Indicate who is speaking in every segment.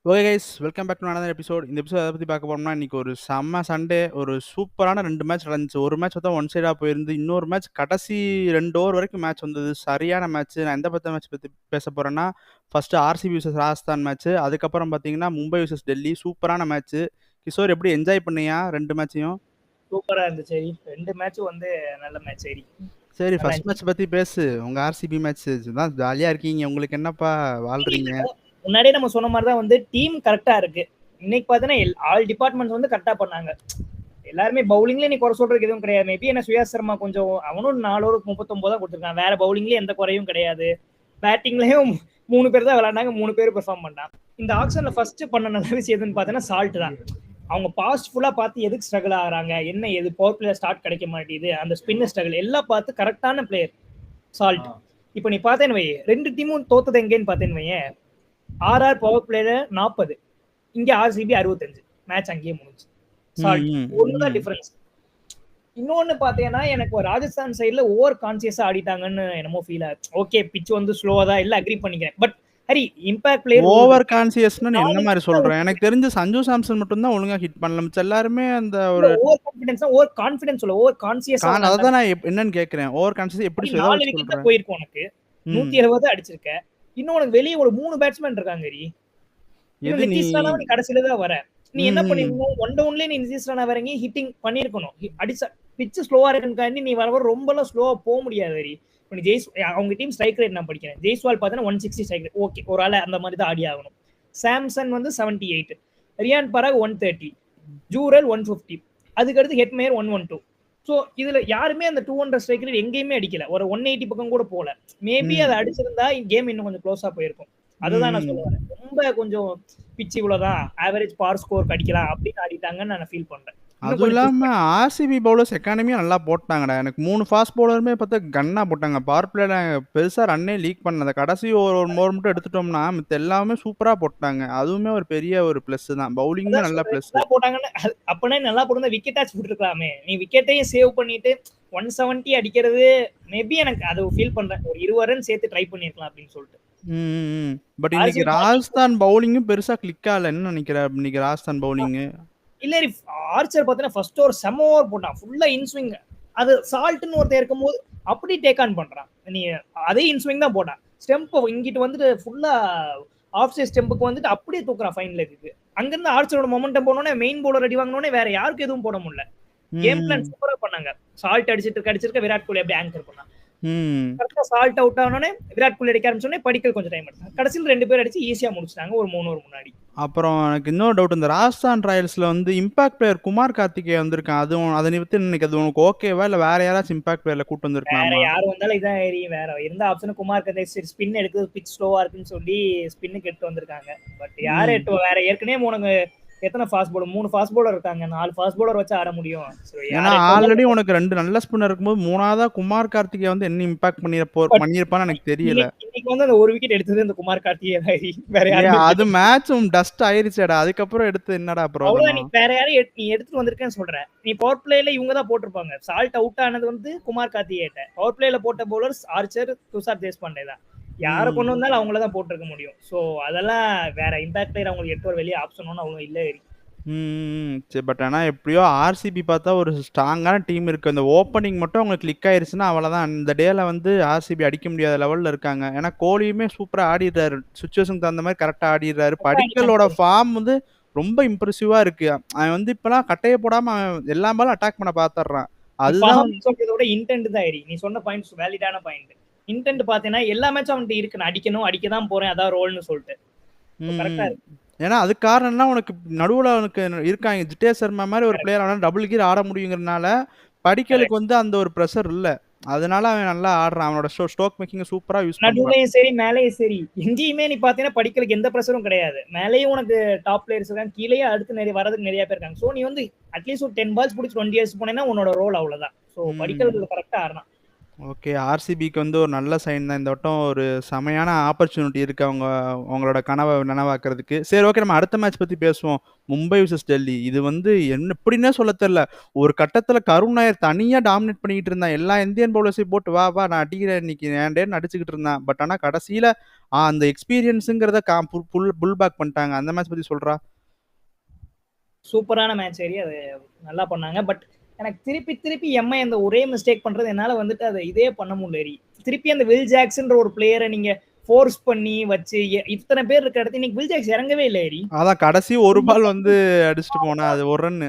Speaker 1: Okay guys, welcome back to another episode. இந்த episode எதை பற்றி பார்க்க போறோம்னா, இன்னைக்கு ஒரு செம்ம சண்டே, ஒரு சூப்பரான 2 மேட்ச் நடந்துச்சு. ஒரு மேட்ச் வந்து ஒன் சைடாக போயிருந்து, இன்னொரு மேட்ச் கடைசி 2 ஓவர் வரைக்கும் மேட்ச் வந்தது. சரியான மேட்ச். நான் எந்த மேட்ச் பற்றி பேச போறேன்னா, first RCB versus Rajasthan match, அதுக்கப்புறம் பார்த்தீங்கன்னா மும்பை விசஸ் டெல்லி. சூப்பரான மேட்ச். கிஷோர், எப்படி என்ஜாய் பண்ணியா 2 மேட்சையும்?
Speaker 2: சூப்பரா இருந்துச்சு. 2 மேட்சும் வந்து நல்ல மேட்ச்.
Speaker 1: சரி, ஃபர்ஸ்ட் மேட்ச் பத்தி பேசு. உங்க ஆர்சிபி மேட்ச் தான் ஜாலியா இருக்கீங்க, உங்களுக்கு என்னப்பா வாழ்றீங்க?
Speaker 2: முன்னாடியே நம்ம சொன்ன மாதிரி தான் வந்து டீம் கரெக்டா இருக்கு. இன்னைக்கு பார்த்தீங்கன்னா ஆல் டிபார்ட்மெண்ட்ஸ் வந்து கரெக்டா பண்ணாங்க. எல்லாருமே பவுலிங்ல நீ குறை சொல்றதுக்கு எதுவும் கிடையாது. மேபி என்ன சுயாஸ் சர்மா கொஞ்சம் அவனும் 4 ஓவர் 39 தான் கொடுத்துருக்கான். வேற பவுலிங்லயும் எந்த குறையும் கிடையாது. பேட்டிங்லயும் 3 பேர் தான் விளையாண்டாங்க, 3 பேர் பெர்ஃபார்ம் பண்ணாங்க. இந்த ஆக்ஷன்ல ஃபர்ஸ்ட் பண்ண நல்ல விஷயம் எதுன்னு பார்த்தீங்கன்னா சால்ட் தான். அவங்க பாஸ்ட் ஃபுல்லா பார்த்து எதுக்கு ஸ்ட்ரகிள் ஆகுறாங்க, என்ன எது பவர் பிளேயர் ஸ்டார்ட் கிடைக்க மாட்டேங்குது, அந்த ஸ்பின்னர் ஸ்ட்ரகிள் எல்லாம் பார்த்து கரெக்டான பிளேயர் சால்ட். இப்போ நீ பார்த்தேன்னு வை, 2 டீமும் தோத்தது எங்கேன்னு பார்த்தேன்னு வையேன். ஆர்ஆர் பவர் பிளேயர் 40, இங்க ஆர்சிபி 65. மேட்ச் அங்கேயே முடிஞ்சு. சால்ட் ஒண்ணுதான் டிஃபரன்ஸ். இன்னொன்னு பாத்தீங்கன்னா எனக்கு ஒரு ராஜஸ்தான் சைடுல ஓவர் கான்சியஸா ஆடிட்டாங்கன்னு என்னமோ ஃபீல் ஆகுது. ஓகே, பிட்ச் வந்து ஸ்லோவா தான், இல்ல அக்ரி பண்ணிக்கிறேன். But Hari impact player
Speaker 1: over கான்சியஸ்னா என்ன மாதிரி சொல்றேன்? எனக்கு தெரிஞ்ச சஞ்சு சாம்சன் மட்டும் தான் ஒழுங்கா ஹிட் பண்ணல, மிச்ச எல்லாருமே அந்த ஒரு
Speaker 2: ஓவர் கான்ஃபிடன்ஸ், ஓவர் கான்ஃபிடன்ஸ் சொல்ல, ஓவர் கான்சியஸ்.
Speaker 1: அதான் நான் என்னன்னு கேக்குறேன். ஓவர் கான்சியஸ் எப்படி சொல்றேன்?
Speaker 2: 4 விக்கெட் தான் போயிருக்கு உனக்கு, 170 அடிச்சிருக்க. இன்னும் உனக்கு வெளியே ஒரு 3 பேட்ஸ்மேன் இருக்காங்க ஹரி. இது நிதிஷ் ராணா நீ கடைசில தான் வர. நீ என்ன பண்ணிருக்கணும், ஒன் டவுன்லயே நீ நிதிஷ் ராணா வரங்கி ஹிட்டிங் பண்ணிருக்கணும். அடிச்ச பிட்ச் ஸ்லோவா இருக்குன்னு நீ வர ரொம்ப எல்லாம் ஸ்லோவா போக முடியாது ஹரி. அவங்க டீம் ஸ்ட்ரைக் ரேட் நான் படிக்கிறேன். ஜெய்ஸ்வால் பார்த்தா 160 ஸ்ட்ரைக் ரேட். ஓகே, ஒரு ஆள் அந்த மாதிரி தான் ஆடி ஆகணும். சாம்சன் வந்து 78, ரியான் பராக் 130, ஜூரல் 150, அதுக்கடுத்து ஹெட்மேயர் 112. ஸோ இதுல யாருமே அந்த 200 ஸ்ட்ரைக் ரேட் எங்கேயுமே அடிக்கல. ஒரு 180 பக்கம் கூட போல. மேபி அதை அடிச்சிருந்தா கேம் இன்னும் கொஞ்சம் க்ளோஸா போயிருக்கும். அதுதான் நான் சொல்ல வரேன். ரொம்ப கொஞ்சம் பிச் இவ்வளவுதான், ஆவரேஜ் பார் ஸ்கோர் அடிக்கலாம் அப்படின்னு ஆடிட்டாங்கன்னு நான் ஃபீல் பண்றேன்.
Speaker 1: அதுவும் இல்லாம ஆர்சிபி பவுலர்ஸ் எக்கானமியா நல்லா போட்டாங்கடா. எனக்கு 3 ஃபாஸ்ட் பவுலருமே பார்த்தா கன்னா போட்டாங்க. பவர் பிளேல பெருசா ரன்னே லீக் பண்ணல. கடைசி ஒரு ஓவர் மட்டும் எடுத்துட்டோம்னா மித்த எல்லாமே சூப்பரா போட்டாங்க. அதுவுமே ஒரு பெரிய ஒரு பிளஸ் தான். பவுலிங்குமே நல்ல பிளஸ்
Speaker 2: போட்டாங்கன்னு. அப்பனே நல்லா போட்டு விக்கெட் ஆச்சு விட்டுருக்கலாமே. நீ விக்கெட்டையும் சேவ் பண்ணிட்டு 170 அடிக்கிறது மேபி எனக்கு அது ஃபீல் பண்றேன். ஒரு 20 ரன் சேர்த்து ட்ரை பண்ணிருக்கலாம் அப்படின்னு சொல்லிட்டு.
Speaker 1: பட் இன்னைக்கு ராஜஸ்தான் பவுலிங்கும் பெருசா கிளிக் ஆகல. என்ன நினைக்கிற இன்னைக்கு ராஜஸ்தான் பவுலிங்?
Speaker 2: இல்ல, ஆர்ச்சர் பார்த்தீங்கன்னா ஃபர்ஸ்ட் ஓவர் செம ஓவர் போட்டான், ஃபுல்லா இன்ஸ்விங். அது சால்ட்னு ஒருத்தர் இருக்கும்போது அப்படி டேக் ஆன் பண்றான். நீ அதே இன்ஸ்விங் தான் போட்டான். ஸ்டெம்ப் இங்கிட்டு வந்துட்டு ஃபுல்லா ஆஃப் சைட் ஸ்டெம்புக்கு வந்துட்டு அப்படியே தூக்குறான் ஃபைனல் இருக்கு. அங்கிருந்து ஆர்ச்சரோட மொமெண்டம் போனோடனே மெயின் பவுலர் அடி வாங்கினோடனே வேற யாருக்கும் எதுவும் போட முடியல. கேம் பிளான் சூப்பரா பண்ணாங்க. சால்ட் அடிச்சிருக்க விராட் கோலி அப்படியே ஆங்கர் பண்ணான். சால்ட் அவுட் ஆனோடனே விராட் கோலி அடிக்க ஆரம்பிச்சோடனே படிக்கல் கொஞ்சம் டைம் எடுத்தாங்க. கடைசியில் 2 பேர் அடிச்சு ஈஸியா முடிச்சிட்டாங்க ஒரு 3 ஓவர் முன்னாடி.
Speaker 1: அப்புறம் எனக்கு இன்னொரு டவுட், இந்த ராஜஸ்தான் ராயல்ஸ்ல வந்து இம்பாக்ட் பிளேயர் குமார் கார்த்திகே வந்திருக்கான். அதுவும் அதை நிறுத்தி இன்னைக்கு அது உனக்கு ஓகேவா, இல்ல வேற யாராச்சும் இம்பாக்ட் பிளேயர்ல கூட்டு வந்திருக்காங்க?
Speaker 2: வேற யாரும் வந்தாலும் இதான் வேற இருந்த ஆப்ஷன் குமார் கார்த்திக் ஸ்பின் எடுக்குது, பிச் ஸ்லோவா இருக்குன்னு சொல்லி ஸ்பின்னுக்கு எடுத்து வந்திருக்காங்க. பட் யாரு வேற ஏற்கனவே உனக்கு எத்தனை ஃபாஸ்ட் பவுலர், 3 ஃபாஸ்ட் பவுலர் இருக்காங்க. 4 ஃபாஸ்ட் பவுலர் வச்சு ஆட முடியும்.
Speaker 1: ஏன்னா ஆல்ரெடி உனக்கு 2 நல்ல ஸ்பின்னர் இருக்கும்போது 3ஆவதா குமார் கார்த்திகே வந்து என்ன இம்பாக்ட் பண்ணிருப்பான்னு எனக்கு தெரியல.
Speaker 2: இன்னைக்கு வந்து அந்த ஒரு விக்கெட் எடுத்தது இந்த குமார் கார்த்திகே. வேற யாரும்
Speaker 1: அது மேட்சும் டஸ்ட் ஆயிருச்சேடா. அதுக்கப்புறம் எடுத்து என்னடா
Speaker 2: அவ்வளவு நீ வேற யாரும் நீ எடுத்துட்டு வந்திருக்கேன்னு சொல்ற. நீ பவர் பிளேல இவங்க தான் போட்டிருப்பாங்க. சால்ட் அவுட் ஆனது வந்து குமார் கார்த்திகேட்ட. பவர் பிளேல போட்ட பவுலர்ஸ் ஆர்ச்சர், துஷார் தேஷ்பாண்டே தான். யாரை கொண்டு வந்தாலும் அவங்கள தான் போட்டிருக்க முடியும். ஸோ அதெல்லாம் வேற இம்பாக்ட் பிளேயர் அவங்களுக்கு 8 ஓவர் வெளியே ஆப்ஷன் ஒன்றும் அவங்க இல்லை.
Speaker 1: சரி, பட் ஆனால் எப்படியோ ஆர்சிபி பார்த்தா ஒரு ஸ்ட்ராங்கான டீம் இருக்கு. அந்த ஓப்பனிங் மட்டும் அவங்களுக்கு கிளிக் ஆயிருச்சுன்னா அவ்வளோதான். இந்த டேல வந்து ஆர்சிபி அடிக்க முடியாத லெவலில் இருக்காங்க. ஏன்னா கோலியுமே சூப்பராக ஆடிடுறாரு, சுச்சுவேஷனுக்கு தகுந்த மாதிரி கரெக்டாக ஆடிடுறாரு. படிக்கலோட ஃபார்ம் வந்து ரொம்ப இம்ப்ரெசிவா இருக்கு. அவன் வந்து இப்பெல்லாம் கட்டையை போடாம அவன் எல்லா பாலும் அட்டாக் பண்ண பாத்துறான். அதுதான்
Speaker 2: சொல்றதோட இன்டென்ட் தான். நீ சொன்ன பாயிண்ட்ஸ் வேலிடான பாயிண்ட். இன்டென்ட் பாத்தீங்கன்னா எல்லா மேட்சும் அவன்கிட்ட இருக்கு, நான் அடிக்கதான் போறேன், அதான் ரோல்னு சொல்லிட்டு கரெக்டா இருக்கு.
Speaker 1: ஏன்னா அது காரணம்னா உனக்கு நடுவில் அவனுக்கு இருக்காங்க. ஜிதே சர்மா மாதிரி ஒரு பிளேயர் அவனால் டபுள் கீர் ஆட முடியுங்கிறதுனால படிக்கலுக்கு வந்து அந்த ஒரு ப்ரெஷர் இல்லை. அதனால அவன் நல்லா ஆடுறான். அவனோட ஸ்ட்ரோக் மேக்கிங் சூப்பரா யூஸ் பண்றான்.
Speaker 2: நடுவுலயும் சரி மேலேயும் சரி எங்கேயுமே நீ பாத்தீங்கன்னா படிக்கலுக்கு எந்த ப்ரெஷரும் கிடையாது. மேலேயும் உனக்கு டாப் பிளேயர்ஸ் இருக்காங்க, கீழே அடுத்து நிறைய வரதுக்கு நிறைய பேர் இருக்காங்க. ஸோ நீ வந்து அட்லீஸ்ட் ஒரு 10 பால்ஸ் பிடிச்சி 20 இயர்ஸ் போனேன்னா உன்னோட ரோல் அவ்வளவுதான். ஸோ படிக்கலுக்கு கரெக்டா ஆடுறான்.
Speaker 1: ஓகே. ஆர்சிபிக்கு வந்து ஒரு நல்ல சைன் தான். இந்த வட்டம் ஒரு செமையான ஆப்பர்ச்சுனிட்டி இருக்கு அவங்களோட கனவ நனவாக்குறதுக்கு. சரி, ஓகே, நம்ம அடுத்த மேட்ச் பத்தி பேசுவோம். மும்பை விசஸ் டெல்லி. இது வந்து எப்படின்னே சொல்ல தெரியல. ஒரு கட்டத்துல கருண் நாயர் தனியா டாமினேட் பண்ணிக்கிட்டு இருந்தான். எல்லா இந்தியன் பவுலர்ஸையும் போட்டு வா வா நான் அடிக்கிறேன் இன்னைக்கு ஏன்டேன்னு அடிச்சுக்கிட்டு இருந்தான். பட் ஆனா கடைசியில அந்த எக்ஸ்பீரியன்ஸுங்கிறத புல் பேக் பண்ணிட்டாங்க. அந்த மேட்ச் பத்தி சொல்றா.
Speaker 2: சூப்பரான மேட்ச் ஏறி அது நல்லா பண்ணாங்க. பட் எனக்கு திருப்பி திருப்பி எம்ஐ அந்த ஒரே மிஸ்டேக் பண்றது என்னால வந்துட்டு அதை இதே பண்ண முடியல. திருப்பி அந்த வில் ஜாக்ஸ்ன்ற ஒரு பிளேயரை நீங்க ஃபோர்ஸ் பண்ணி வச்சு இத்தனை பேர் இருக்க இடத்துல இன்னைக்கு வில் ஜாக்ஸ் இறங்கவே இல்லை ஏறி.
Speaker 1: அதான் கடைசி ஒரு பால் வந்து அடிச்சுட்டு போனா அது ஒரு ரன்னு.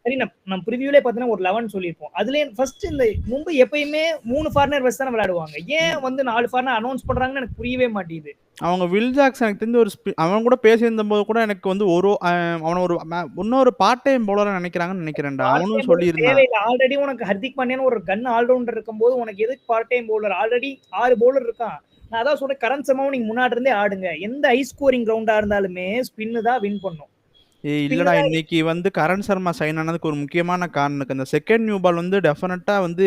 Speaker 2: சரி, நம்ம ப்ரிவியூலே பார்த்தீங்கன்னா ஒரு 11 சொல்லியிருப்போம். அதுல ஃபர்ஸ்ட் இந்த மும்பை எப்பயுமே 3 ஃபாரினர் வச்சு தானே விளையாடுவாங்க. ஏன் வந்து 4 ஃபாரினர் அனௌன்ஸ் பண்றாங்கன்னு எனக்கு புரியவே மாட்டேங்குது.
Speaker 1: அவங்க வில் ஜாக்ஸ் எனக்கு தெரிஞ்ச அவன் கூட பேசியிருந்த போது கூட எனக்கு வந்து அவன ஒரு இன்னொரு பார்ட் டைம் பவுலரா நினைக்கிறாங்கன்னு நினைக்கிறேன்டா. அவனும் சொல்லியிருந்தான்.
Speaker 2: ஆல்ரெடி உனக்கு ஹர்திக் பாண்டியான்னு ஒரு கன் ஆல்ரவுண்டர் இருக்கும்போது உனக்கு எதுக்கு part time bowler? Already 6 bowler இருக்கான். நான் அதான் சொல்றேன், கரண் சர்மாவும் நீங்க முன்னாடி இருந்தே ஆடுங்க. எந்த ஹை ஸ்கோரிங் கிரவுண்டா இருந்தாலுமே ஸ்பின்னு தான் வின் பண்ணும்.
Speaker 1: இல்லடா, இன்னைக்கு வந்து கரண் சர்மா சைன் ஆனதுக்கு ஒரு முக்கியமான காரணம் இருக்கு. அந்த செகண்ட் நியூ பால் வந்து டெஃபினட்டா வந்து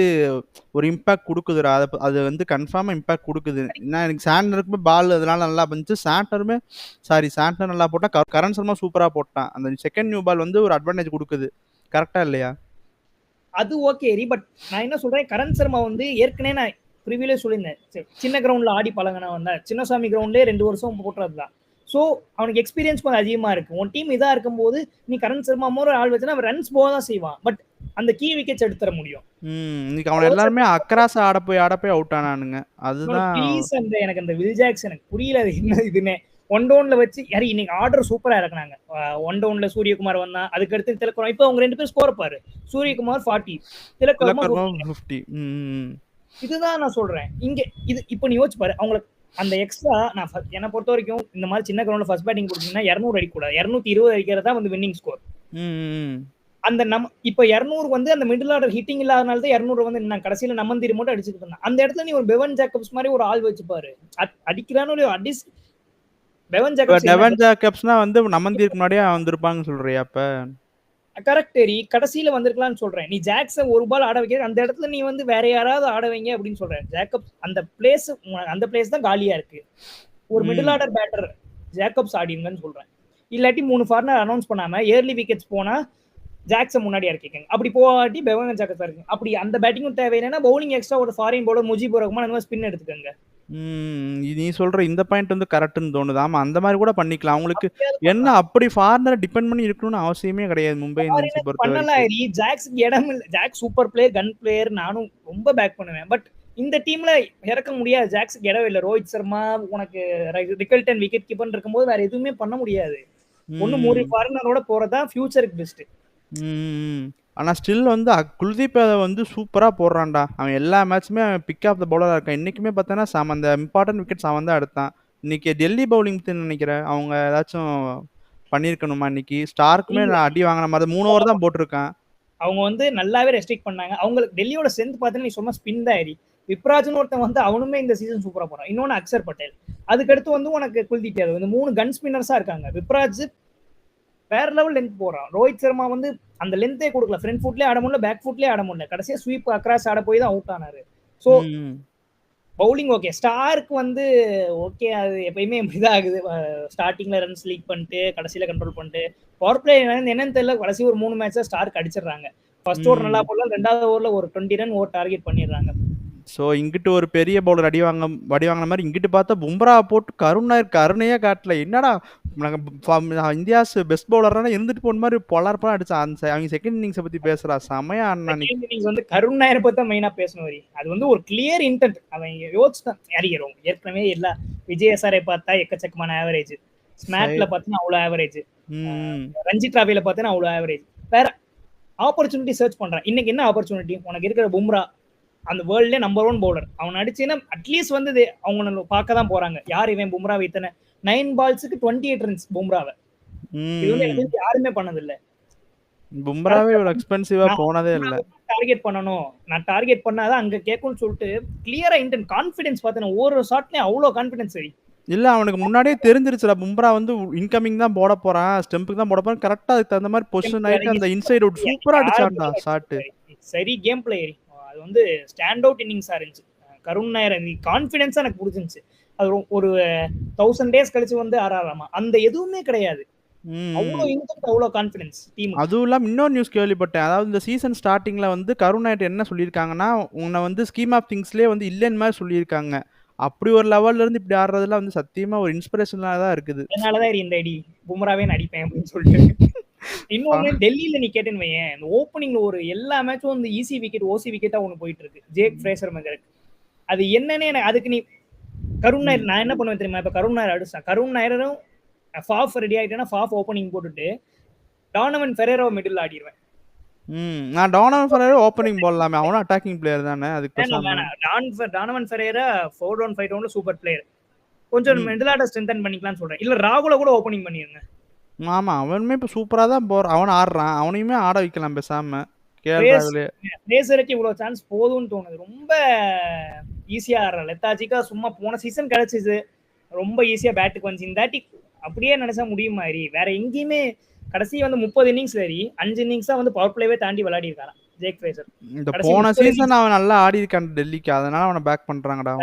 Speaker 1: ஒரு இம்பாக்ட் கொடுக்குதுடா. அது வந்து கன்ஃபார்மா இம்பாக்ட் கொடுக்குது. ஏன்னா எனக்கு சாண்டனருக்குமே பால் அதனால நல்லா வந்துச்சு. சாண்டனர் நல்லா போட்டா, கரண் சர்மா சூப்பரா போட்டான். அந்த செகண்ட் நியூ பால் வந்து ஒரு அட்வான்டேஜ் கொடுக்குது. கரெக்டா இல்லையா?
Speaker 2: அது ஓகே, பட் நான் என்ன சொல்றேன், கரண் சர்மா வந்து ஏற்கனவே நான் ப்ரிவியூலே சொல்லியிருந்தேன், சின்ன கிரவுண்ட்ல ஆடி பழகின வந்தா சின்னசாமி கிரவுண்ட்லேயே 2 வருஷம் போட்டுறதுதான். ஸோ அவனுக்கு எக்ஸ்பீரியன்ஸ் கொஞ்சம் அதிகமா இருக்கு. உன் டீம் இதா இருக்கும்போது நீ கரண் சர்மா ஒரு ஆள் வச்சுன்னா அவன் ரன்ஸ் போக தான் செய்வான். பட் அந்த கீ விக்கெட்ஸ் எடுத்துற முடியும்.
Speaker 1: இன்னைக்கு அவன் எல்லாருமே அக்ராஸ் ஆட போய் ஆடப்போய் ஆனானுங்க. அதுதான்
Speaker 2: ப்ளீஸ். எனக்கு அந்த வில் ஜாக்ஸ் எனக்கு புரியல அது என்ன இதுன்னு. ஒன் டவுன்ல வச்சு யாரு இன்னைக்கு ஆர்டர் சூப்பரா இறக்குனாங்க. ஒன் டவுன்ல சூரியகுமார் வந்தா, அதுக்கு அடுத்து திலக்குமார். இப்போ அவங்க 2 பேரும் ஸ்கோர் பாரு. சூரியகுமார் 40, திலக்குமார்
Speaker 1: 50.
Speaker 2: இதுதான் நான் சொல்றேன். இங்க இது இப்போ நீ யோசிச்சு பாரு. அவங்களுக்கு அந்த எக்ஸ்ட்ரா நான் என்னை பொறுத்த வரைக்கும் இந்த மாதிரி சின்ன கிரவுண்ட்ல ஃபர்ஸ்ட் பேட்டிங் கொடுத்தீங்கன்னா 200 அடிக்கூடாது. 220 அடிக்கிறதா வந்து வின்னிங் ஸ்கோர். அந்த இப்போ 200 வந்து அந்த மிடில் ஆர்டர் ஹிட்டிங் இல்லாதனால தான் 200 வந்து நான் கடைசியில நமந்தீர் மட்டும் அடிச்சுட்டு இருந்தேன். அந்த இடத்துல நீ ஒரு பெவன் ஜேக்கப்ஸ் மாதிரி ஒரு ஆள் வச்சு பாரு. அடிக்கிறான்னு அடிஸ்
Speaker 1: பெவன் ஜேக்கப்ஸ்னா வந்து நமந்தீருக்கு முன்னாடியே வந்திருப்பாங்கன்னு சொல்றியா? அப்ப
Speaker 2: கரெக்ட். கடைசியில வந்திருக்கலாம்னு சொல்றேன். நீ ஜாக்சன் ஒரு பால் ஆட வைக்க அந்த இடத்துல நீ வந்து வேற யாராவது ஆட வைங்க அப்படின்னு சொல்றேன். ஜேக்கப்ஸ் அந்த பிளேஸ் தான் காலியா இருக்கு. ஒரு மிடில் ஆர்டர் பேட்டர் ஜேக்கப்ஸ் ஆடிங்கன்னு சொல்றேன். இல்லாட்டி 3 ஃபாரினர் அனௌன்ஸ் பண்ணாம ஏர்லி விக்கெட்ஸ் போனா ஜாக்சன் முன்னாடி இறக்கிக்கங்க. அப்படி போகாட்டி பெவன் ஜாக்கப்ஸ் இருக்கு. அப்படி அந்த பேட்டிங்கும் தேவைன்னா பவுலிங் எக்ஸ்ட்ரா ஒரு ஃபாரின் பவுலர் முஜிபுர் ரஹ்மான் அந்த மாதிரி ஸ்பின் எடுத்துக்கங்க.
Speaker 1: நீ சொல்ற இந்த பாயிண்ட் வந்து கரெக்ட்னு தோணுது. ஆமா, அந்த மாதிரி கூட பண்ணிக்கலாம். அவங்களுக்கு என்ன அப்படி ஃபாரினரை டிபெண்ட் பண்ணி இருக்கணும்னு அவசியமே கிடையாது. மும்பை இந்தியன்ஸ்
Speaker 2: பொறுத்தவரைக்கும் ஜாக்ஸ்க்கு இடம் இல்ல. ஜாக் சூப்பர் பிளேயர், கன் பிளேயர், நானும் ரொம்ப பேக் பண்ணுவேன். பட் இந்த டீம்ல இறக்க முடியாது. ஜாக்ஸ்க்கு இடம் இல்ல. ரோஹித் சர்மா உனக்கு ரிக்கல்டன் விக்கெட் கீப்பர் இருக்கும்போது வேற எதுவுமே பண்ண முடியாது. ஒண்ணு 3 ஃபாரினரோட போறதா ஃபியூச்சருக்கு பெஸ்ட்.
Speaker 1: ஆனா ஸ்டில் வந்து குல்தீப் வந்து சூப்பரா போடுறான்டா. அவன் எல்லா மேட்சுமே பிக் ஆஃப் த பவுலரா இருக்கான். இன்னைக்குமே பார்த்தோன்னா அந்த இம்பார்ட்டன்ட் விக்கெட்ஸ் அவன் தான் எடுத்தான். இன்னைக்கு டெல்லி பவுலிங் நினைக்கிறேன் அவங்க ஏதாச்சும் பண்ணிருக்கணுமா? இன்னைக்கு ஸ்டார்க்குமே அடி வாங்கின மாதிரி 3 ஓவர் தான் போட்டிருக்கான்.
Speaker 2: அவங்க வந்து நல்லாவே ரெஸ்ட்ரிக்ட் பண்ணாங்க. அவங்களுக்கு டெல்லியோட ஸ்ட்ரென்த் பார்த்தீங்கன்னா நீ சொன்ன ஸ்பின் தான் ஏறி. விப்ராஜ்னு ஒருத்தன் வந்து அவனுமே இந்த சீசன் சூப்பரா போறான். இன்னொன்னு அக்சர் பட்டேல். அதுக்கடுத்து வந்து உனக்கு குல்தீப் யாதவ். இந்த 3 கன் ஸ்பின்னர்ஸா இருக்காங்க. விப்ராஜ் வேற லெவல் லென்த் போறான். ரோஹித் சர்மா வந்து அந்த லென்த்தே கொடுக்கல. ஃப்ரண்ட் ஃபுட்லயே ஆட முடியல, பேக் ஃபுட்லயே ஆட முடியல. கடைசியா ஸ்வீப் அக்ராஸ் ஆட போய் தான் அவுட் ஆனாரு. So bowling okay. ஸ்டார்க்கு வந்து ஓகே, அது எப்பயுமே இப்படிதான் ஆகுது. ஸ்டார்டிங்ல ரன்ஸ் லீக் பண்ணிட்டு கடைசியில கண்ட்ரோல் பண்ணிட்டு பவர் பிளே என்னன்னு தெரியல. கடைசி ஒரு 3 மேட்சா ஸ்டார்க்கு அடிச்சிடறாங்க. ஃபர்ஸ்ட் ஓவர் நல்லா போடலாம், 2வது ஓவர்ல ஒரு 20 ரன் ஓவர் டார்கெட் பண்ணிடுறாங்க.
Speaker 1: ஸோ இங்கிட்டு ஒரு பெரிய பவுலர் அடி வாங்கின மாதிரி இங்கிட்டு பார்த்தா பும்ரா போட்டு கருணையே காட்டல. என்னடா இந்தியாஸ் பெஸ்ட் பவுலரான இருந்துட்டு போன மாதிரி பொலர்ப்பா அடிச்சான். அவங்க செகண்ட் இன்னிங்ஸை பத்தி பேசுறா. செமையா
Speaker 2: இன்னிங்ஸ் வந்து கருண் நாயரை பத்தி மெயினா பேசணும். அது வந்து ஒரு கிளியர் இன்டென்ட். அவன் யோசிச்சுதான் அறிகிறோம். ஏற்கனவே எல்லா விஜயசாரை பார்த்தா எக்கச்சக்கமான ஆவரேஜ், ஸ்மாட்ல பார்த்தீங்கன்னா அவ்வளவு ஆவரேஜ், ரஞ்சி டிராபில பார்த்தீங்கன்னா அவ்வளவு ஆவரேஜ். வேற ஆப்பர்ச்சுனிட்டி சர்ச் பண்றான். இன்னைக்கு என்ன ஆப்பர்ச்சுனிட்டி உனக்கு இருக்கிற? பும்ரா அந்த வேர்ல்ட்ல நம்பர் 1 பவுலர். அவன் அடிச்சுன்னா அட்லீஸ்ட் வந்து அவங்க பார்க்க தான் போறாங்க. யார் இவன் பும்ரா வைத்தன 9 பால்ஸுக்கு 28 ரன்ஸ் பும்ராவை. இது வந்து எனக்கு யாருமே பண்ணதில்லை.
Speaker 1: பும்ராவே ஒரு எக்ஸ்பென்சிவா போனதே இல்ல.
Speaker 2: டார்கெட் பண்ணணும், நான் டார்கெட் பண்ணாதான் அங்க கேட்கும்னு சொல்லிட்டு கிளியரா இன்டென்ட், கான்ஃபிடன்ஸ் பார்த்தேன். ஒவ்வொரு ஷாட்லயும் அவ்வளோ கான்ஃபிடன்ஸ். சரி
Speaker 1: இல்ல, அவனுக்கு முன்னாடியே தெரிஞ்சிருச்சுல பும்ரா வந்து இன்கமிங் தான் போட போறான், ஸ்டெம்புக்கு தான் போட போறான். கரெக்டா அதுக்கு தகுந்த மாதிரி பொசிஷன் ஆயிட்டு அந்த இன்சைட் அவுட் சூப்பரா அடிச்சான்டா ஷாட்.
Speaker 2: சரி கேம் பிளே. அது வந்து ஸ்டாண்ட் அவுட் இன்னிங்ஸா இருந்துச்சு. கருண் நாயர் கான்ஃபிடென்ஸா எனக்கு புரிஞ்சிருந்துச்சு. அது ஒரு 1000 டேஸ் கழிச்சு வந்து ஆறாராமா அந்த எதுவுமே கிடையாது. அவ்வளோ இன்டென்ட், அவ்வளோ கான்ஃபிடன்ஸ் டீமுக்கு.
Speaker 1: அதுவும் இல்லாம இன்னொரு நியூஸ் கேள்விப்பட்டேன். அதாவது இந்த சீசன் ஸ்டார்டிங்ல வந்து கருண் நாயர் என்ன சொல்லியிருக்காங்கன்னா, உன்னை வந்து ஸ்கீம் ஆஃப் திங்ஸ்லயே வந்து இல்லைன்னு மாதிரி சொல்லியிருக்காங்க. அப்படி ஒரு லெவல்ல இருந்து இப்படி ஆடுறதுலாம் வந்து சத்தியமா ஒரு இன்ஸ்பிரேஷனா தான் இருக்குது.
Speaker 2: அதனாலதான் இந்த அடி பும்ராவே நடிப்பேன் அப்படின்னு சொல்லிட்டு. இன்னொன்னு டெல்லியில நீ கேட்டேன்னு வையேன், இந்த ஓப்பனிங்ல ஒரு எல்லா மேட்சும் வந்து ஈசி விக்கெட் ஓசி விக்கெட்டா ஒண்ணு போயிட்டு இருக்கு ஜேக் ஃப்ரேசர் மெகருக்கு. அது என்னன்னே அதுக்கு நீ கருண் நாயர் நான் என்ன பண்ணுவேன் தெரியுமா? இப்ப கருண் நாயர் அடிச்சா கருண் நாயரும் ஃபாஃப் ரெடி ஆயிட்டேன்னா ஃபாஃப் ஓப்பனிங் போட்டுட்டு டானவன் ஃபெரேரோ மிடில் ஆடிடுவேன்.
Speaker 1: நான் டானவன் ஃபெரேரா ஓப்பனிங் போடலாமே, அவனும் அட்டாக்கிங் பிளேயர் தானே. அதுக்கு பேசாம
Speaker 2: டானவன் ஃபெரேரா 4 டவுன் 5 டவுன்ல சூப்பர் பிளேயர். கொஞ்சம் மிடில் ஆர்டர் ஸ்ட்ரென்தன் பண்ணிக்கலாம்னு சொல்றேன். இல்ல ராகுல கூட ஓப்பனிங் பண்ணிருங்க.
Speaker 1: ஆமா, அவனுமே இப்ப சூப்பரா தான் போறான். அவன் ஆடுறான், அவனையுமே ஆட வைக்கலாம் பேசாம.
Speaker 2: ரேசருக்கு இவ்வளவு சான்ஸ் போதும்னு தோணுது. ரொம்ப ஈஸியா ஆடுற லெத்தாஜிக்கா சும்மா போன சீசன் கிடைச்சிது, ரொம்ப ஈஸியா பேட்டுக்கு வந்து இந்த தாட்டி அப்படியே நினைச்சா முடியும் மாதிரி வேற எங்கேயுமே. கடைசி வந்து 30 இன்னிங்ஸ் சரி 5 இன்னிங்ஸா வந்து பவர் பிளேவே தாண்டி விளையாடி இருக்காராம் ஜேக் ஃப்ரேசர்.
Speaker 1: இந்த போன சீசன் அவன் நல்லா ஆடி இருக்கான் டெல்லிக்கு, அதனால அவனை பேக் பண்றாங்கடா.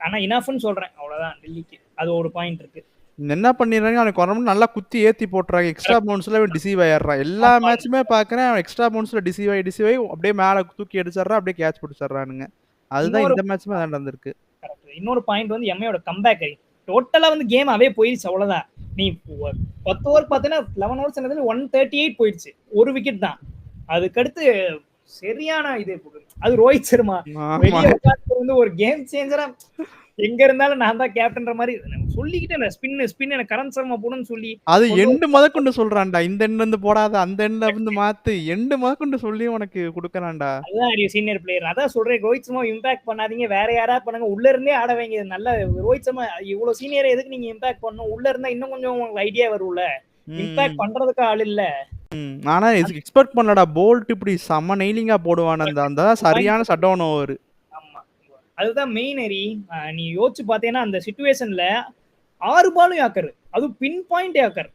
Speaker 2: ஆனா இனஃப்னு சொல்றேன், அவ்வளவுதான். டெல்லிக்கு அது ஒரு பாயிண்ட் இருக்கு.
Speaker 1: என்ன பண்ணிடுறாங்க, அவனுக்கு வரணும் நல்லா குத்தி ஏத்தி போட்டுறாங்க. எக்ஸ்ட்ரா பவுன்ஸ்ல டிசீவ் ஆயிடுறான். எல்லா மேட்சுமே பாக்குறேன் அவன் எக்ஸ்ட்ரா பவுன்ஸ்ல டிசீவ் ஆகி அப்படியே மேல தூக்கி அடிச்சிடறான், அப்படியே கேட்ச் பிடிச்சிடறானுங்க. அதுதான் இந்த மேட்சுமே அதான் நடந்திருக்கு.
Speaker 2: இன்னொரு பாயிண்ட் வந்து எம்ஐயோட கம்பேக் டோட்டலா வந்து கேம் அவே போயிடுச்சு, அவ்வளவுதான். நீ 10 ஓவர் பார்த்தீங்கன்னா 11 ஓவர்ஸ் 138 போயிடுச்சு, ஒரு விக்கெட் தான். அதுக்கடுத்து சரியான இது அது ரோஹித் சர்மா வெளியே வந்து ஒரு கேம் சேஞ்சரா எங்க இருந்தாலும் நான் தான் கேப்டன்ற மாதிரி சொல்லிக்கிட்டே ஸ்பின் எனக்கு கரண் சர்மா போடுன்னு சொல்லி
Speaker 1: அது எண்டு முதற்கொண்டு சொல்றான்டா. இந்த எண்ட்ல இருந்து போடாத அந்த எண்ட்ல இருந்து மாத்து, எண்டு முதற்கொண்டு சொல்லி உனக்கு கொடுக்கறான்டா.
Speaker 2: அதான் சீனியர் பிளேயர். அதான் சொல்றேன், ரோஹித் சர்மா இம்பாக்ட் பண்ணாதீங்க, வேற யாரா பண்ணுங்க, உள்ள இருந்தே ஆட வைங்க. நல்ல ரோஹித் சர்மா இவ்வளவு சீனியர் எதுக்கு நீங்க இம்பாக்ட் பண்ணணும்? உள்ள இருந்தா இன்னும் கொஞ்சம் உங்களுக்கு ஐடியா வரும்ல. இம்பாக்ட் பண்றதுக்கு ஆள் இல்ல.
Speaker 1: ஆனா எக்ஸ்பெக்ட் பண்ணலடா, போல்ட் இப்படி செம்ம நெய்லிங்கா போடுவான். அந்த சரியான ஷட் டவுன் ஓவர்.
Speaker 2: ஆமா, அதுதான் மெயின். நீ யோசிச்சு பாத்தீங்கன்னா அந்த சிச்சுவேஷன்ல 6 பாலும் யாக்கர், அது பின் பாயிண்ட் யாக்கர்.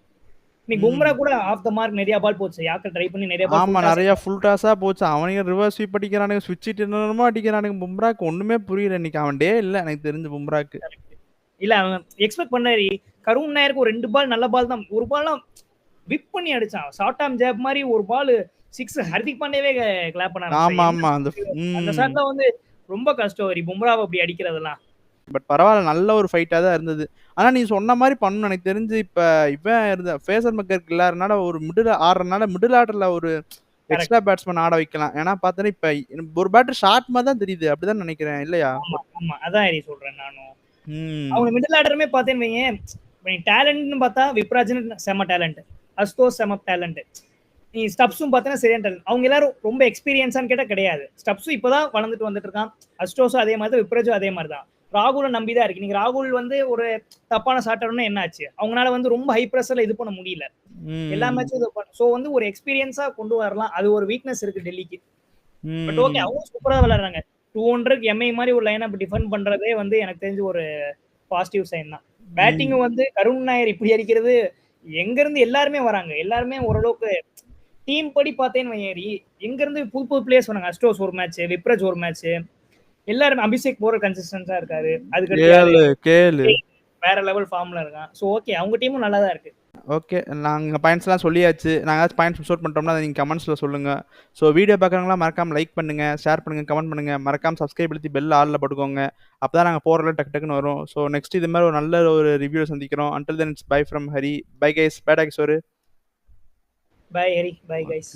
Speaker 2: நீ பும்ரா கூட ஆஃப் த மார்க் நிறைய பால் போச்சு, யாக்கர் ட்ரை பண்ணி நிறைய பால்.
Speaker 1: ஆமா, நிறைய ஃபுல் டாஸா போச்சு. அவனுங்க ரிவர்ஸ் ஸ்வீப் அடிக்கிறானுங்க, ஸ்விட்ச் என்னமோ அடிக்கிறானுங்க. பும்ராக்கு ஒண்ணுமே புரியல இன்னைக்கு. அவன் டே இல்ல எனக்கு தெரிஞ்சு பும்ராக்கு.
Speaker 2: இல்ல அவன் எக்ஸ்பெக்ட் பண்ணாரு கருண் நாயருக்கு ஒரு 2 பால் நல்ல பால் தான், ஒரு பால்லாம் விப் பண்ணி அடிச்சான். ஷார்ட் ஆர்ம் ஜாப் மாதிரி ஒரு பால் 6 ஹர்திக் பாண்டேவே கிளாப் பண்ணாரு.
Speaker 1: ஆமா ஆமா,
Speaker 2: அந்த ஷாட்ல வந்து ரொம்ப கஷ்டம் பும்ராவை அப்படி அடிக்கிறதெல்லாம்.
Speaker 1: பட் பரவாயில்ல, நல்ல ஒரு ஃபைட்டா தான் இருந்தது. ஆனா நீ சொன்ன மாதிரி பண்ணணும் எனக்கு தெரிஞ்சு. இப்ப இவன் இருந்த ஃபேசர் மக்கருக்கு இல்லாதனால ஒரு மிடில் ஆடுறதுனால மிடில் ஆர்டர்ல ஒரு எக்ஸ்ட்ரா பேட்ஸ்மேன் ஆட வைக்கலாம். ஏன்னா பார்த்தா இப்ப ஒரு பேட்டர் ஷார்ட் மாதிரி தான் தெரியுது, அப்படிதான் நினைக்கிறேன் இல்லையா?
Speaker 2: ஆமா, அதான் சொல்றேன் நானும். அவங்க மிடில் ஆர்டருமே பார்த்தேன்னு வைங்க, டேலண்ட்னு பார்த்தா விப்ராஜன் செம டேலண்ட், அஸ்தோஸ் செம டேலண்ட், நீ ஸ்டப்ஸும் பார்த்தீங்கன்னா சரியான டேலண்ட். அவங்க எல்லாரும் ரொம்ப எக்ஸ்பீரியன்ஸான்னு கேட்டால் கிடையாது. ஸ்டப்ஸும் இப்போதான் வளர்ந்துட்டு வந்துட்டு இருக்கான், அஸ்டோஸும் அதே மாதிரி தான், விப்ராஜும் அதே மாதிரி தான். ராகுல நம்பிதான் இருக்கு. நீங்க ராகுல் வந்து ஒரு தப்பான ஷாட்டர்னா என்ன ஆச்சு? அவங்களால வந்து ரொம்ப ஹை பிரஷர்ல இது பண்ண முடியல, எல்லா மேட்சும் இது பண்ண. சோ வந்து ஒரு எக்ஸ்பீரியன்ஸா கொண்டு வரலாம். அது ஒரு வீக்னஸ் இருக்கு டெல்லிக்கு. பட் ஓகே, அவங்க சூப்பரா விளையாடுறாங்க. 200 எம்ஐ மாதிரி ஒரு லைன் அப் டிஃபெண்ட் பண்றதே வந்து எனக்கு தெரிஞ்சு ஒரு பாசிட்டிவ் சைன் தான். பேட்டிங் வந்து கருண் நாயர் இப்படி அடிக்கிறது, எங்க இருந்து எல்லாருமே வராங்க, எல்லாருமே ஓரளவுக்கு டீம் படி பார்த்தேன்னு வையேரி. எங்க இருந்து புது புது பிளேயர்ஸ் வராங்க. அஸ்டோஸ் ஒரு மேட்ச், விப்ரஜ் ஒரு மேட்ச், எல்லாருமே. அபிஷேக் போற கன்சிஸ்டன்ஸா இருக்காரு. அதுக்கு வேற லெவல் ஃபார்ம்ல இருக்கான். சோ ஓகே, அவங்க டீமும் நல்லா தான் இருக்கு.
Speaker 1: ஓகே, நாங்க பாயிண்ட்ஸ் எல்லாம் சொல்லியாச்சு. நாங்க பாயிண்ட்ஸ் மிஸ் அவுட் பண்ணிட்டோம்னா அதை நீங்க கமெண்ட்ஸ்ல சொல்லுங்க. ஸோ வீடியோ பார்க்குறவங்களாம் மறக்காம லைக் பண்ணுங்க, ஷேர் பண்ணுங்க, கமெண்ட் பண்ணுங்க. மறக்காம சப்ஸ்கிரைப் அழுத்தி பெல் ஆல்ல போட்டுக்கோங்க. அப்பதான் நாங்க போறதுல டக்கு டக்குன்னு வரும். ஸோ நெக்ஸ்ட் இது மாதிரி ஒரு நல்ல ஒரு ரிவ்யூ சந்திக்கிறோம். until then it's bye from Hari. Bye guys. பேட் ஆகிஸ் ஒரு
Speaker 2: பை ஹரி. Bye guys.